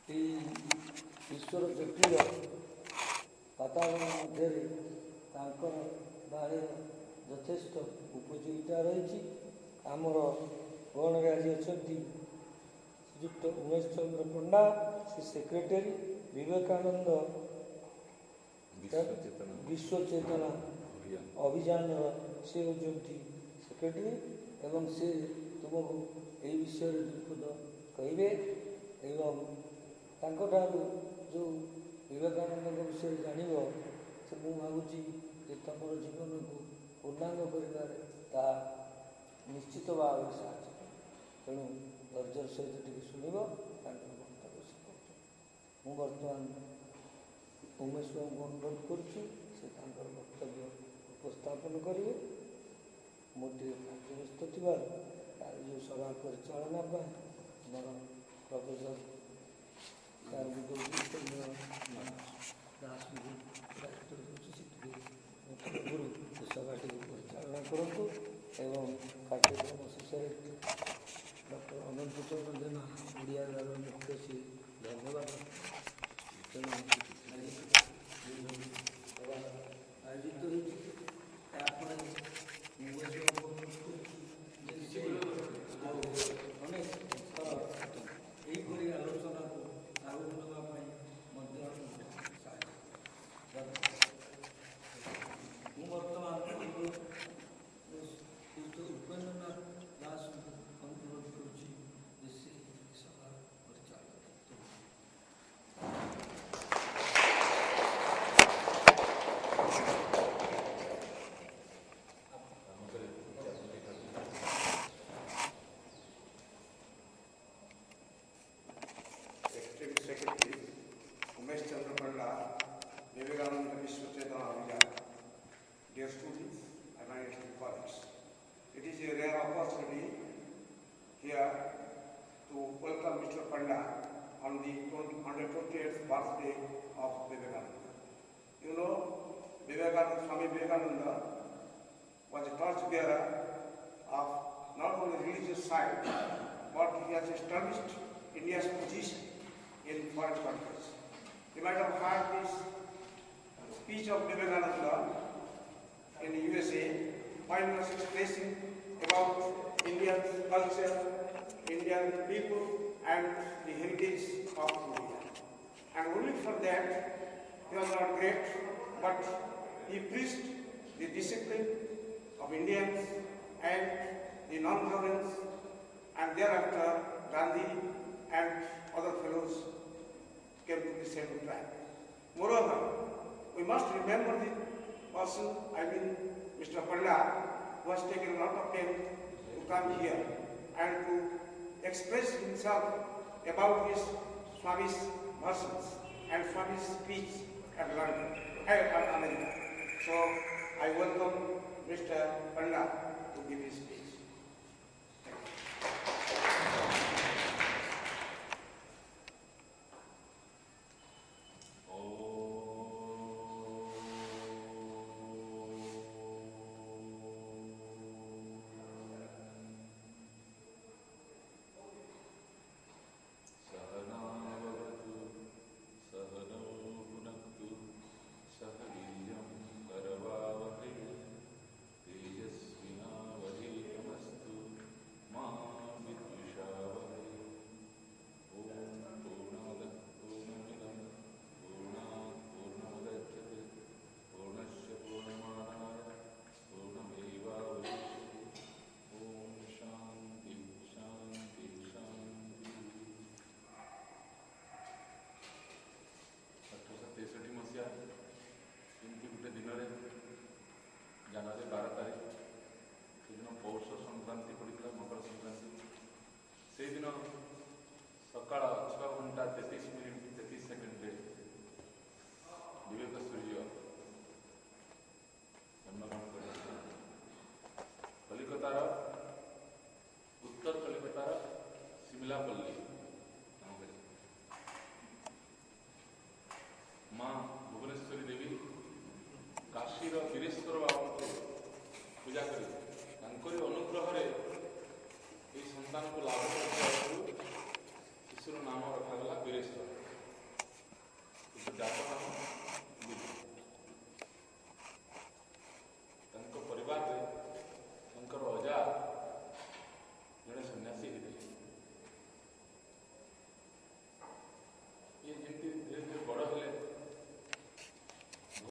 এই ଈଶ୍ୱର ଜଟିଳ ବାତାବରଣ ମଧ୍ୟରେ ତାଙ୍କର ବାଣୀର ଯଥେଷ୍ଟ ଉପଯୋଗିତା ରହିଛି। ଆମର ଗଣରେ ଆଜି ଅଛନ୍ତି ଶ୍ରୀଯୁକ୍ତ ଉମେଶ ଚନ୍ଦ୍ର ପଣ୍ଡା, ସେ ସେକ୍ରେଟାରୀ ବିବେକାନନ୍ଦ ବିଶ୍ୱ ଚେତନା ଅଭିଯାନର ସେ ହେଉଛନ୍ତି ସେକ୍ରେଟାରୀ ଏବଂ ସେ ତୁମକୁ ଏହି ବିଷୟରେ ଦୁଇପଦ କହିବେ ଏବଂ ତାଙ୍କଠାରୁ ଯେଉଁ ବିବେକାନନ୍ଦଙ୍କ ବିଷୟରେ ଜାଣିବ ସେ ମୁଁ ଭାବୁଛି ଯେ ତୁମର ଜୀବନକୁ ପୂର୍ଣ୍ଣାଙ୍ଗ କରିବାରେ ତାହା ନିଶ୍ଚିତ ଭାବରେ ସାହାଯ୍ୟ କରିବ। ତେଣୁ ଧୈର୍ଯ୍ୟର ସହିତ ଟିକେ ଶୁଣିବ ତାଙ୍କର ବକ୍ତବ୍ୟ ସେ କରୁଛନ୍ତି। ମୁଁ ବର୍ତ୍ତମାନ ଉମେଶ ବାବୁଙ୍କୁ ଅନୁରୋଧ କରୁଛି ସେ ତାଙ୍କର ବକ୍ତବ୍ୟ ଉପସ୍ଥାପନ କରିବେ। ମୁଁ ଟିକେ କାର୍ଯ୍ୟବ୍ୟସ୍ତ ଥିବାରୁ ଯେଉଁ ସଭା ପରିଚାଳନା ପାଇଁ ଆମର ପ୍ରଫେସର ଦାସଙ୍କୁ ଦାୟିତ୍ୱ ଦେଉଛି ସେ ଟିକେ ତରଫରୁ ସେ ସଭାଟିକୁ ପରିଚାଳନା କରନ୍ତୁ ଏବଂ କାର୍ଯ୍ୟକ୍ରମ ଶେଷରେ ଡକ୍ଟର ଅନନ୍ତ ଚନ୍ଦ୍ର ଜେନା ଓଡ଼ିଆ ବିଭାଗର ମୁଖ୍ୟ ସେ ଧନ୍ୟବାଦ। ତେଣୁ ଆୟୋଜିତ ହେଉଛି ତାପରେ ଏହିପରି ଆଲୋଚନାକୁ ଆଗକୁ ନେବା ପାଇଁ ମଧ୍ୟ ସାହାଯ୍ୟ। ମୁଁ ବର୍ତ୍ତମାନ ଉପେନ୍ଦ୍ରନାଥ ଦାସଙ୍କୁ ଅନୁରୋଧ କରୁଛି ଯେ ସେ ସଭା ପରିଚାଳନା Secretary Umesh Chandra Panda, Vivekananda Vishwa Chetana Abhiyan. Dear students and my esteemed colleagues, it is a rare opportunity here to welcome Mr. Panda on the 120th birthday of Vivekananda. You know, Swami Vivekananda was a torchbearer of not only religious side, but he has established India's position in foreign countries. You might have heard this speech of Vivekananda in the USA when he was expressing about Indian culture, Indian people and the heritage of India. And only for that he was not great, but he preached the discipline of Indians and the non-violence, and thereafter Gandhi and other fellows came to the same track. Moreover, we must remember the person, Mr. Panda, who has taken a lot of pain to come here and to express himself about his Swami's versions and Swami's speech at London, at America. So I welcome Mr. Panda to give his speech. ଜାନୁଆରୀ 12 ତାରିଖ ସେଦିନ ପୌଷ ସଂକ୍ରାନ୍ତି ପଡ଼ିଥିଲା, ମକର ସଂକ୍ରାନ୍ତି। ସେଇଦିନ ସକାଳ 6:33 ବିବେକ ସୂର୍ଯ୍ୟ ଜନ୍ମଗ୍ରହଣ କରିଥିଲେ। କଲିକତାର ଉତ୍ତର କଲିକତାର ସିମଲାପଲ୍ଲୀ